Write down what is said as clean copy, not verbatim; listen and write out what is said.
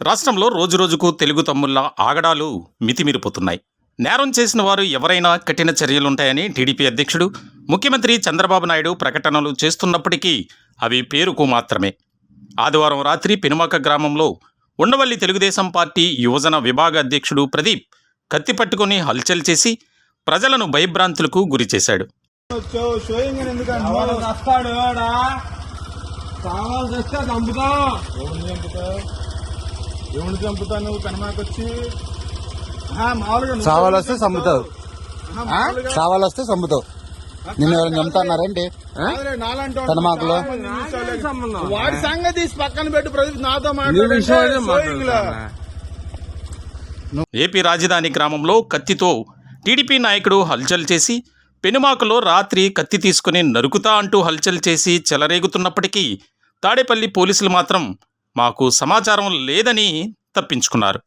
రాష్ట్రంలో రోజురోజుకు తెలుగు తమ్ముళ్ల ఆగడాలు మితిమీరిపోతున్నాయి. నేరం చేసిన వారు ఎవరైనా కఠిన చర్యలుంటాయని టీడీపీ అధ్యక్షుడు, ముఖ్యమంత్రి చంద్రబాబు నాయుడు ప్రకటనలు చేస్తున్నప్పటికీ అవి పేరుకు మాత్రమే. ఆదివారం రాత్రి పెనుమాక గ్రామంలో ఉండవల్లి తెలుగుదేశం పార్టీ యువజన విభాగ అధ్యక్షుడు ప్రదీప్ కత్తి పట్టుకుని హల్చల్ చేసి ప్రజలను భయభ్రాంతులకు గురిచేశాడు. ఎవరిని చంపుతా నువ్వు కనమాకొచ్చి చావాలొస్తే చంపుతావు, చావాలొస్తే చంపుతావు. నిన్ను ఎవరైనా చంపుతున్నారండి కనమాకులో? వాడి సంగతి తీసి పక్కన పెట్టి ప్రదీప్ నాతో మాట్లాడు. ఏపీ రాజధాని గ్రామంలో కత్తితో టీడీపీ నాయకుడు హల్చల్ చేసి పెనుమాకలో రాత్రి కత్తి తీసుకుని నరుకుతా అంటూ హల్చల్ చేసి చెలరేగుతున్నప్పటికీ తాడేపల్లి పోలీసులు మాత్రం మాకు సమాచారం లేదని తప్పించుకున్నారు.